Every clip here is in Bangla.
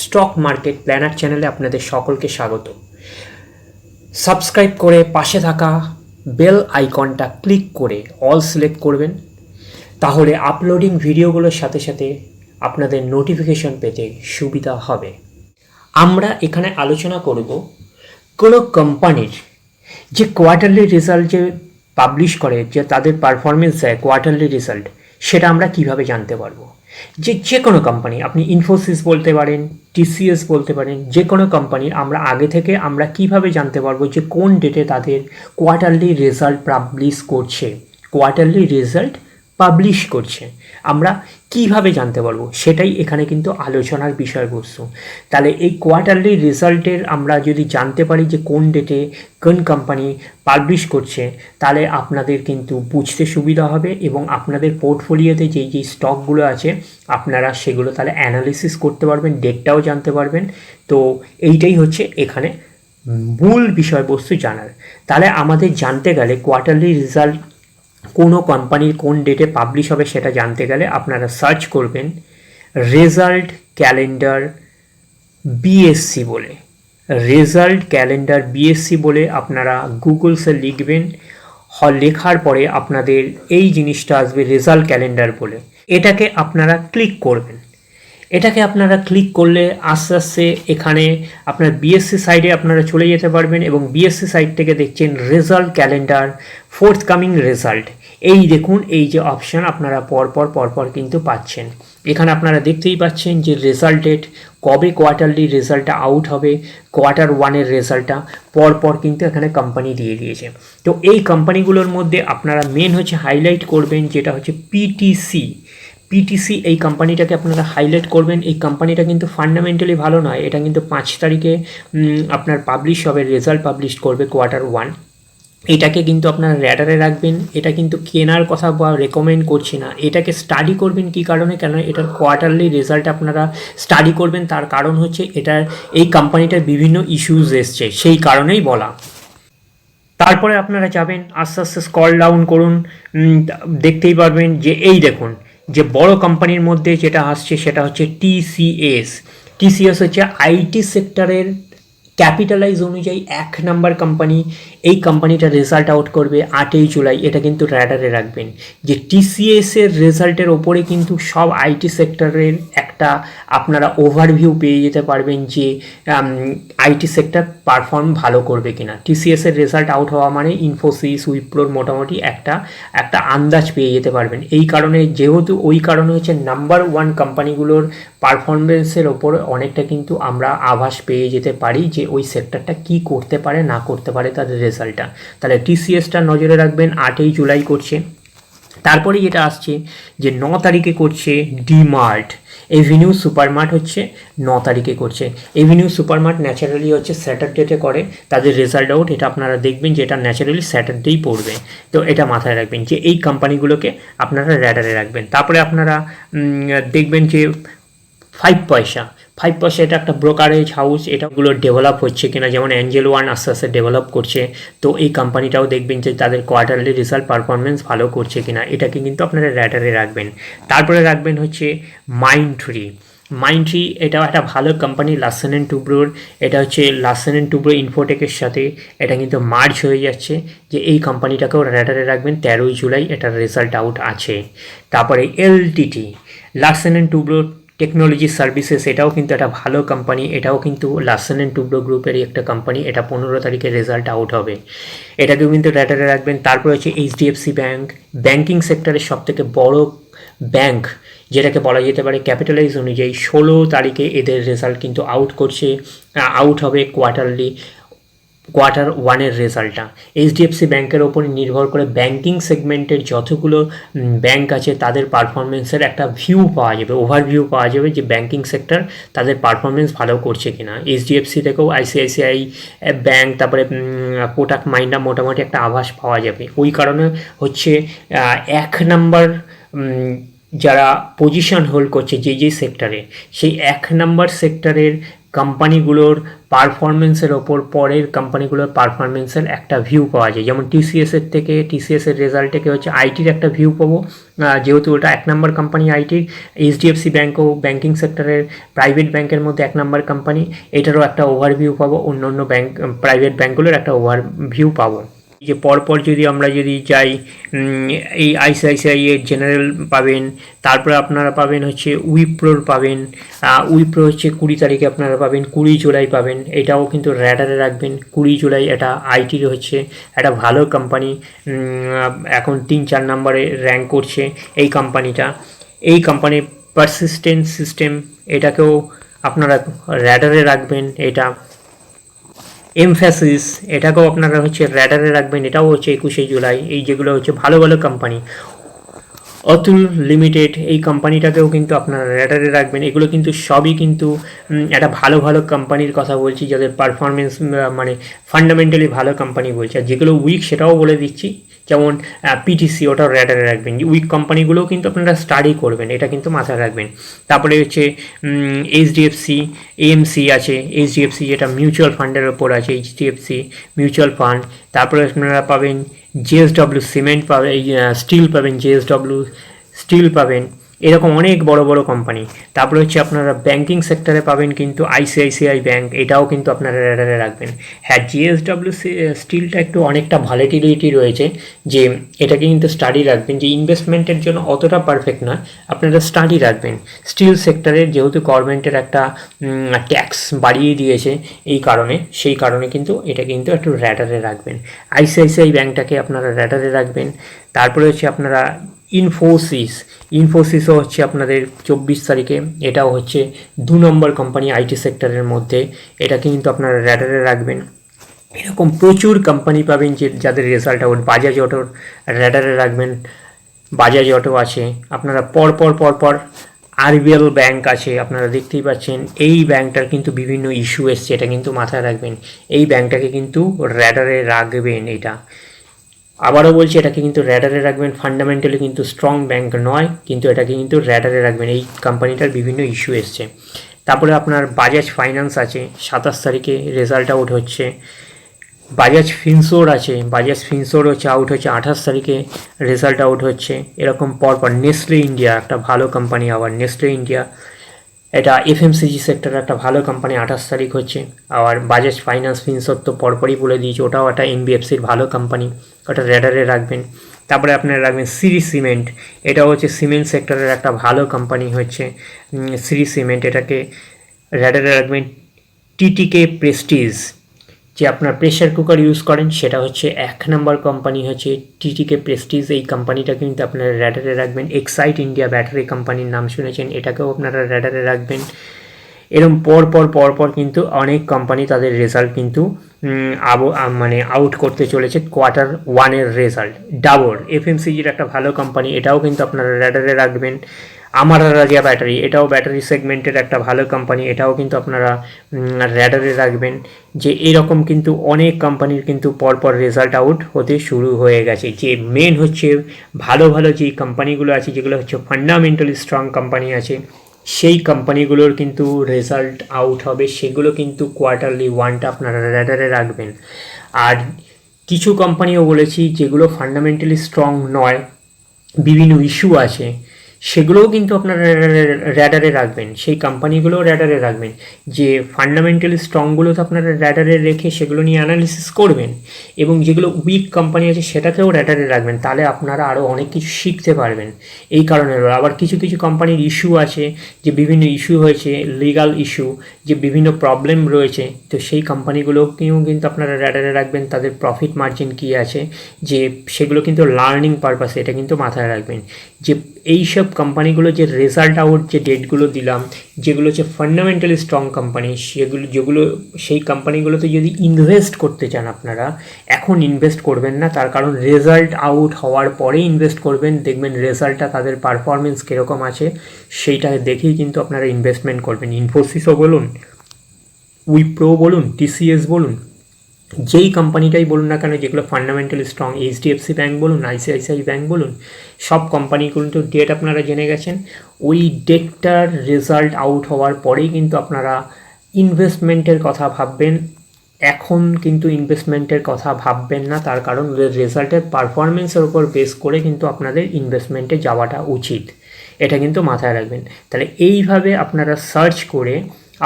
স্টক মার্কেট প্ল্যানার চ্যানেলে আপনাদের সকলকে স্বাগত। সাবস্ক্রাইব করে পাশে থাকা বেল আইকনটা ক্লিক করে অল সিলেক্ট করবেন, তাহলে আপলোডিং ভিডিওগুলোর সাথে সাথে আপনাদের নোটিফিকেশন পেতে সুবিধা হবে। আমরা এখানে আলোচনা করব কোনো কোম্পানির যে কোয়ার্টারলি রেজাল্ট যে পাবলিশ করে, যে তাদের পারফরমেন্স দেয় কোয়ার্টারলি রেজাল্ট, সেটা আমরা কিভাবে জানতে পারবো। যে কোনো কোম্পানি, আপনি ইনফোসিস বলতে পারেন, টিসিএস বলতে পারেন, যে কোনো কোম্পানির আমরা আগে থেকে আমরা কিভাবে জানতে পারবো যে কোন ডেটে তাদের কোয়ার্টারলি রেজাল্ট পাবলিশ করছে, আমরা কিভাবে জানতে পারবো, সেটাই এখানে কিন্তু আলোচনার বিষয়বস্তু। তাহলে এই কোয়ার্টারলি রেজাল্টের আমরা যদি জানতে পারি যে কোন ডেটে কোন কোম্পানি পাবলিশ করছে, তাহলে আপনাদের কিন্তু বুঝতে সুবিধা হবে এবং আপনাদের পোর্টফোলিওতে যেই স্টকগুলো আছে আপনারা সেগুলো তাহলে অ্যানালিসিস করতে পারবেন, ডেটটাও জানতে পারবেন। তো এইটাই হচ্ছে এখানে মূল বিষয়বস্তু জানার। তাহলে আমাদের জানতে গেলে কোয়ার্টারলি রেজাল্ট কোনো কোম্পানির কোন ডেটে পাবলিশ হবে সেটা জানতে গেলে আপনারা সার্চ করবেন রেজাল্ট ক্যালেন্ডার বিএসসি বলে। রেজাল্ট ক্যালেন্ডার বিএসসি বলে আপনারা গুগলসে লিখবেন, লেখার পরে আপনাদের এই জিনিসটা আসবে রেজাল্ট ক্যালেন্ডার বলে। এটাকে আপনারা ক্লিক করবেন। এটাকে আপনারা ক্লিক করলে আস্তে আস্তে এখানে আপনার বিএসসি সাইডে আপনারা চলে যেতে পারবেন এবং বিএসসি সাইড থেকে দেখছেন রেজাল্ট ক্যালেন্ডার ফোর্থকামিং রেজাল্ট। এই দেখুন, এই যে অপশান আপনারা পরপর কিন্তু পাচ্ছেন। এখানে আপনারা দেখতেই পাচ্ছেন যে রেজাল্ট ডেট, কবে কোয়ার্টারলি রেজাল্টটা আউট হবে, কোয়ার্টার ওয়ানের রেজাল্টটা পরপর কিন্তু এখানে কোম্পানি দিয়ে দিয়েছে। তো এই কোম্পানিগুলোর মধ্যে আপনারা মেন হচ্ছে হাইলাইট করবেন যেটা হচ্ছে পিটিসি। এই কোম্পানিটাকে আপনারা হাইলাইট করবেন। এই কোম্পানিটা কিন্তু ফান্ডামেন্টালি ভালো নয়, এটা কিন্তু 5 তারিখে আপনার পাবলিশ হবে, রেজাল্ট পাবলিশ করবে কোয়ার্টার ওয়ান। এটাকে কিন্তু আপনারা র্যাডারে রাখবেন। এটা কিন্তু কেনার কথা বা রেকমেন্ড করছি না, এটাকে স্টাডি করবেন। কী কারণে? কেন এটার কোয়ার্টারলি রেজাল্ট আপনারা স্টাডি করবেন, তার কারণ হচ্ছে এই কোম্পানিটার বিভিন্ন ইস্যুস এসছে, সেই কারণেই বলা। তারপরে আপনারা যাবেন, আস্তে আস্তে স্ক্রল ডাউন করুন, দেখতেই পারবেন যে এই দেখুন যে বড় কোম্পানির মধ্যে যেটা আসছে সেটা হচ্ছে টিসিএস হচ্ছে আইটি সেক্টরের ক্যাপিটালাইজ অনুযায়ী 1 নাম্বার কোম্পানি। এই কোম্পানিটা রেজাল্ট আউট করবে 8ই জুলাই। এটা কিন্তু র্যাডারে রাখবেন যে টিসিএসের রেজাল্টের ওপরে কিন্তু সব আইটি সেক্টরের একটা আপনারা ওভারভিউ পেয়ে যেতে পারবেন যে আইটি সেক্টর পারফর্ম ভালো করবে কিনা। টিসিএসের রেজাল্ট আউট হওয়া মানে ইনফোসিস উইপ্রোর মোটামুটি একটা আন্দাজ পেয়ে যেতে পারবেন। এই কারণে, যেহেতু ওই কারণে হচ্ছে নাম্বার 1 কোম্পানিগুলোর পারফরমেন্সের ওপর অনেকটা কিন্তু আমরা আভাস পেয়ে যেতে পারি যে ওই সেক্টরটা কি করতে পারে না করতে পারে তাদের রেজাল্টটা। তাহলে টিসিএসটা নজরে রাখবেন, 8ই জুলাই করছে। তারপরে যেটা আসছে যে 9 তারিখে করছে ডিমার্ট। এভিনিউ সুপারমার্ট হচ্ছে 9 তারিখে করছে। এভিনিউ সুপারমার্ট ন্যাচারালি হচ্ছে স্যাটারডেতে করে তাদের রেজাল্ট আউট। এটা আপনারা দেখবেন যে এটা ন্যাচারালি স্যাটারডেই পড়বে। তো এটা মাথায় রাখবেন যে এই কোম্পানিগুলোকে আপনারা র্যাডারে রাখবেন। তারপরে আপনারা দেখবেন যে 5 পয়সা এটা একটা ব্রোকারেজ হাউস, এটাগুলো ডেভেলপ হচ্ছে কিনা, যেমন অ্যাঞ্জেল ওয়ান আস্তে আস্তে ডেভেলপ করছে। তো এই কোম্পানিটাও দেখবেন যে তাদের কোয়ার্টারলি রেজাল্ট পারফরমেন্স ভালো করছে কিনা, এটাকে কিন্তু আপনারা র্যাডারে রাখবেন। তারপরে রাখবেন হচ্ছে মাইন্ডট্রি, এটাও একটা ভালো কোম্পানি লার্সেন অ্যান্ড টুব্রোর। এটা হচ্ছে লার্সেন অ্যান্ড টুব্রো ইনফোটেকের সাথে এটা কিন্তু মার্জ হয়ে যাচ্ছে, যে এই কোম্পানিটাকেও র্যাডারে রাখবেন। 13ই জুলাই এটার রেজাল্ট আউট আছে। তারপরে LTT, Larsen and Toubro technology services, এটাও কিন্তু একটা ভালো কোম্পানি, এটাও কিন্তু লার্সেন অ্যান্ড টুব্রো গ্রুপেরই একটা কোম্পানি। এটা 15 তারিখে রেজাল্ট আউট হবে, এটাকেও কিন্তু র্যাডারে রাখবেন। তারপরে হচ্ছে এইচডিএফসি ব্যাঙ্ক, ব্যাঙ্কিং সেক্টরের সবথেকে বড় ব্যাঙ্ক, যেটাকে বলা যেতে পারে ক্যাপিটালাইজ অনুযায়ী 16 তারিখে এদের রেজাল্ট কিন্তু আউট হবে কোয়ার্টার ওয়ানের রেজাল্টটা। এইচডিএফসি ব্যাঙ্কের ওপরে নির্ভর করে ব্যাঙ্কিং সেগমেন্টের যতগুলো ব্যাঙ্ক আছে তাদের পারফরমেন্সের একটা ওভারভিউ পাওয়া যাবে যে ব্যাঙ্কিং সেক্টর তাদের পারফরমেন্স ভালো করছে কিনা। এইচডিএফসি থেকেও আইসিআইসিআই ব্যাঙ্ক, তারপরে কোটাক মাইন্ডা মোটামুটি একটা আভাস পাওয়া যাবে। ওই কারণে হচ্ছে 1 নাম্বার যারা পজিশন হোল্ড করছে যে সেক্টরে, সেই 1 নাম্বার সেক্টরের কোম্পানিগুলোর পারফরমেন্সের ওপর পরের কোম্পানিগুলোর পারফরমেন্সের একটা ভিউ পাওয়া যায়। যেমন টিসিএসের থেকে টিসিএসের রেজাল্ট থেকে হচ্ছে আইটির একটা ভিউ পাবো, যেহেতু ওটা 1 নম্বর কোম্পানি আইটির। এইচডিএফসি ব্যাঙ্কও ব্যাঙ্কিং সেক্টরের প্রাইভেট ব্যাঙ্কের মধ্যে 1 নম্বর কোম্পানি, এটারও একটা ওভারভিউ পাবো। অন্য ব্যাঙ্ক প্রাইভেট ব্যাঙ্কগুলোর একটা ওভারভিউ পাবো। যে পরপর যদি আমরা যাই, এই আইসিআইসিআই এর জেনারেল পাবেন, তারপরে আপনারা পাবেন হচ্ছে উইপ্রোর পাবেন। উইপ্রো হচ্ছে 20 তারিখে আপনারা পাবেন, 20 জুলাই পাবেন। এটাও কিন্তু র্যাডারে রাখবেন। 20 জুলাই এটা আইটির হচ্ছে একটা ভালো কোম্পানি, এখন 3-4 নম্বরে র্যাঙ্ক করছে এই কোম্পানিটা। এই কোম্পানির পারসিস্টেন্ট সিস্টেম, এটাকেও আপনারা র্যাডারে রাখবেন। এটা এমফ্যাসিস, এটাকেও আপনারা হচ্ছে র্যাডারে রাখবেন। এটাও হচ্ছে 21 জুলাই। এই যেগুলো হচ্ছে ভালো ভালো কোম্পানি। অতুল লিমিটেড, এই কোম্পানিটাকেও কিন্তু আপনারা র্যাডারে রাখবেন। এগুলো কিন্তু সবই কিন্তু একটা ভালো ভালো কোম্পানির কথা বলছি, যাদের পারফরমেন্স মানে ফান্ডামেন্টালি ভালো কোম্পানি বলছি। আর যেগুলো উইক সেটাও বলে দিচ্ছি, যেমন পিটিসি, ওটাও র্যাডারে রাখবেন। উইক কোম্পানিগুলোও কিন্তু আপনারা স্টাডি করবেন, এটা কিন্তু মাথায় রাখবেন। তারপরে হচ্ছে এইচডিএফসি, এএমসি আছে। এইচডিএফসি যেটা মিউচুয়াল ফান্ডের ওপর আছে, এইচডিএফসি মিউচুয়াল ফান্ড। তারপরে আপনারা পাবেন JSW সিমেন্ট পাবেন, স্টিল পাবেন, JSW স্টিল পাবেন। এরকম অনেক বড় বড় কোম্পানি। তারপরে হচ্ছে আপনারা ব্যাঙ্কিং সেক্টরে পাবেন কিন্তু আইসিআইসিআই ব্যাঙ্ক, এটাও কিন্তু আপনারা র্যাডারে রাখবেন। হ্যাঁ, JSW স্টিলটা একটু অনেকটা ভ্যালিডিটি রয়েছে, যে এটাকে কিন্তু স্টাডি রাখবেন। যে ইনভেস্টমেন্টের জন্য অতটা পারফেক্ট নয়, আপনারা স্টাডি রাখবেন। স্টিল সেক্টরের যেহেতু গভর্নমেন্টের একটা ট্যাক্স বাড়িয়ে দিয়েছে, সেই কারণে কিন্তু এটা কিন্তু একটু র্যাডারে রাখবেন। আইসিআইসিআই ব্যাঙ্কটাকে আপনারা র্যাডারে রাখবেন। তারপরে হচ্ছে আপনারা ইনফোসিসও হচ্ছে আপনাদের 24 তারিখে, এটাও হচ্ছে 2 নম্বর কোম্পানি আইটি সেক্টরের মধ্যে, এটাকে কিন্তু আপনারা র্যাডারে রাখবেন। এরকম প্রচুর কোম্পানি পাবেন যাদের রেজাল্ট আউট। বাজাজ অটোর র্যাডারে রাখবেন, বাজাজ অটো আছে। আপনারা পরপর আরবিএল ব্যাংক আছে, আপনারা দেখতেই পাচ্ছেন। এই ব্যাংকটার কিন্তু বিভিন্ন ইস্যু এসছে, এটা কিন্তু মাথায় রাখবেন। এই ব্যাংকটাকে কিন্তু র্যাডারে রাখবেন। এটা আবারও বলছি, এটাকে কিন্তু র্যাডারে রাখবেন। ফান্ডামেন্টালি কিন্তু স্ট্রং ব্যাংক নয়, কিন্তু এটাকে কিন্তু র্যাডারে রাখবেন। এই কোম্পানিটার বিভিন্ন ইস্যু এসছে। তারপরে আপনার বাজাজ ফাইন্যান্স আছে, 27 তারিখে রেজাল্ট আউট হচ্ছে। বাজাজ ফিনসোর আছে, বাজাজ ফিনসোর হচ্ছে আউট হচ্ছে 28 তারিখে রেজাল্ট আউট হচ্ছে। এরকম পরপর নেসলে ইন্ডিয়া, একটা ভালো কোম্পানি। আবার নেসলে ইন্ডিয়া, এটা এফএমসিজি সেক্টরের একটা ভালো কোম্পানি, 28 তারিখ হচ্ছে। আবার বাজাজ ফাইন্যান্স ফিনসোর তো পরপরই বলে দিয়েছি, ওটাও একটা এনবিএফসির ভালো কোম্পানি, ওটা র্যাডারে রাখবেন। তারপরে আপনারা রাখবেন সিরি সিমেন্ট, এটা হচ্ছে সিমেন্ট সেক্টরের একটা ভালো কোম্পানি হচ্ছে সিরি সিমেন্ট, এটাকে র্যাডারে রাখবেন। টিটিকে প্রেস্টিজ, যে আপনার প্রেশার কুকার ইউজ করেন, সেটা হচ্ছে 1 নম্বর কোম্পানি হচ্ছে টিটিকে প্রেস্টিজ। এই কোম্পানিটা কিন্তু আপনারা র্যাডারে রাখবেন। এক্সাইট ইন্ডিয়া ব্যাটারি কোম্পানির নাম শুনেছেন, এটাকেও আপনারা র্যাডারে রাখবেন। এরকম পরপর কিন্তু অনেক কোম্পানি তাদের রেজাল্ট কিন্তু মানে আউট করতে চলেছে। Q1 result. ডাবর, এফএমসিজির একটা ভালো কোম্পানি, এটাও কিন্তু আপনারা র্যাডারে রাখবেন। আমারা রাজা ব্যাটারি, এটাও ব্যাটারি সেগমেন্টের একটা ভালো কোম্পানি, এটাও কিন্তু আপনারা র্যাডারে রাখবেন। যে এরকম কিন্তু অনেক কোম্পানির কিন্তু পরপর রেজাল্ট আউট হতে শুরু হয়ে গেছে। যে মেন হচ্ছে ভালো যে কোম্পানিগুলো আছে, যেগুলো হচ্ছে ফান্ডামেন্টালি স্ট্রং কোম্পানি আছে, সেই কোম্পানিগুলোর কিন্তু রেজাল্ট আউট হবে। সেগুলো কিন্তু Q1টা আপনারা র্যাডারে রাখবেন। আর কিছু কোম্পানিও বলেছি যেগুলো ফান্ডামেন্টালি স্ট্রং নয়, বিভিন্ন ইস্যু আছে, সেগুলোও কিন্তু আপনারা র্যাডারে রাখবেন। সেই কোম্পানিগুলোও র্যাডারে রাখবেন। যে ফান্ডামেন্টালি স্ট্রংগুলো তো আপনারা র্যাডারে রেখে সেগুলো নিয়ে অ্যানালিসিস করবেন, এবং যেগুলো উইক কোম্পানি আছে সেটাকেও র্যাডারে রাখবেন। তাহলে আপনারা আরও অনেক কিছু শিখতে পারবেন। এই কারণে আবার কিছু কোম্পানির ইস্যু আছে, যে বিভিন্ন ইস্যু হয়েছে, লিগাল ইস্যু, যে বিভিন্ন প্রবলেম রয়েছে, তো সেই কোম্পানিগুলোকেও কিন্তু আপনারা র্যাডারে রাখবেন। তাদের প্রফিট মার্জিন কী আছে, যে সেগুলো কিন্তু লার্নিং পারপাসে, এটা কিন্তু মাথায় রাখবেন। যে এইসব কোম্পানিগুলো যে রেজাল্ট আউট যে ডেটগুলো দিলাম, যেগুলো হচ্ছে ফান্ডামেন্টালি স্ট্রং কোম্পানি, সেই কোম্পানিগুলোতে যদি ইনভেস্ট করতে চান আপনারা, এখন ইনভেস্ট করবেন না। তার কারণ রেজাল্ট আউট হওয়ার পরে ইনভেস্ট করবেন। দেখবেন রেজাল্টটা তাদের পারফরমেন্স কীরকম আছে, সেইটা দেখেই কিন্তু আপনারা ইনভেস্টমেন্ট করবেন। ইনফোসিসও বলুন, উইপ্রো বলুন, টিসিএস বলুন, যেই কোম্পানিটাই বলুন না কেন, যেগুলো ফান্ডামেন্টালি স্ট্রং, এইচডিএফসি ব্যাঙ্ক বলুন, আইসিআইসিআই ব্যাঙ্ক বলুন, সব কোম্পানিগুলো তো ডেট আপনারা জেনে গেছেন। ওই ডেটটার রেজাল্ট আউট হওয়ার পরেই কিন্তু আপনারা ইনভেস্টমেন্টের কথা ভাববেন। এখন কিন্তু ইনভেস্টমেন্টের কথা ভাববেন না, তার কারণ রেজাল্টের পারফরমেন্সের উপর বেস করে কিন্তু আপনাদের ইনভেস্টমেন্টে যাওয়াটা উচিত, এটা কিন্তু মাথায় রাখবেন। তাহলে এইভাবে আপনারা সার্চ করে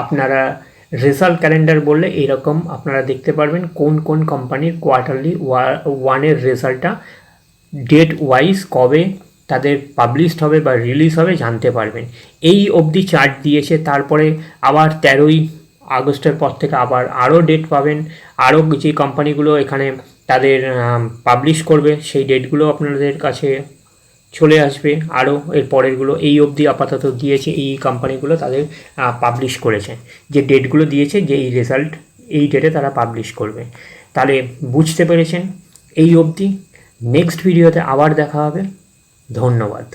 আপনারা রেজাল্ট ক্যালেন্ডার বললে এরকম আপনারা দেখতে পারবেন কোন কোন কোম্পানির কোয়ার্টারলি ওয়ানের রেজাল্টটা ডেট ওয়াইজ কবে তাদের পাবলিশড হবে বা রিলিজ হবে জানতে পারবেন। এই অবধি চার্ট দিয়েছে, তারপরে আবার 13ই আগস্টের পর থেকে আবার আরও ডেট পাবেন, আরও যে কোম্পানিগুলো এখানে তাদের পাবলিশ করবে সেই ডেটগুলো আপনাদের কাছে চলে আসবে। আরও এর পরেরগুলো এই অবধি আপাতত দিয়েছে, এই কোম্পানিগুলো তাদের পাবলিশ করেছে, যে ডেটগুলো দিয়েছে যে এই রেজাল্ট এই ডেটে তারা পাবলিশ করবে। তাহলে বুঝতে পেরেছেন এই অবধি। নেক্সট ভিডিওতে আবার দেখা হবে। ধন্যবাদ।